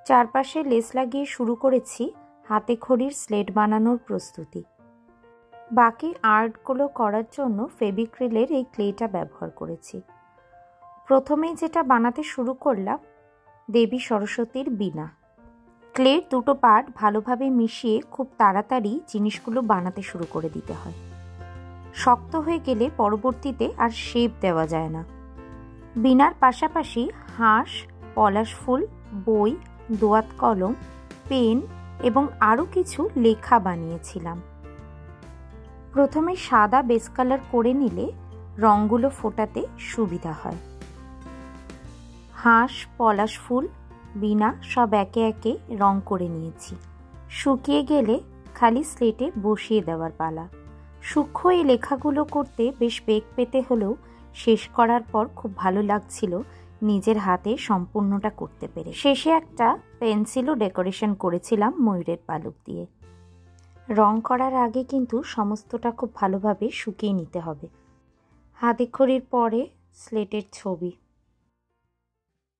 চারপাশে লেস লাগিয়ে শুরু করেছি হাতে খড়ির স্লেট বানানোর প্রস্তুতি। বাকি আর্টগুলো করার জন্য ফেভিক্রিলের এই ক্লেটা ব্যবহার করেছি। প্রথমেই যেটা বানাতে শুরু করলাম দেবী সরস্বতীর বীণা। ক্লের দুটো পার্ট ভালোভাবে মিশিয়ে খুব তাড়াতাড়ি জিনিসগুলো বানাতে শুরু করে দিতে হয়। শক্ত হয়ে গেলে পরবর্তীতে আর শেপ দেওয়া যায় না। বীণার পাশাপাশি হাঁস, পলাশ ফুল, বই, দোয়াত কলম, পেন এবং আরও কিছু লেখা বানিয়েছিলাম। প্রথমে সাদা বেস কালার করে নিলে রঙগুলো ফোটাতে সুবিধা হয়। হাঁস, পলাশ ফুল, বীণা সব একে একে রং করে নিয়েছি। শুকিয়ে গেলে খালি স্লেটে বসিয়ে দেওয়ার পালা। সূক্ষ্ম এই লেখাগুলো করতে বেশ বেগ পেতে হলেও শেষ করার পর খুব ভালো লাগছিল নিজের হাতে সম্পূর্ণটা করতে পেরে। শেষে একটা পেন্সিলও ডেকোরেশন করেছিলাম ময়ূরের পালক দিয়ে। রং করার আগে কিন্তু সমস্তটা খুব ভালোভাবে শুকিয়ে নিতে হবে। হাতে খড়ির পরে স্লেটের ছবি।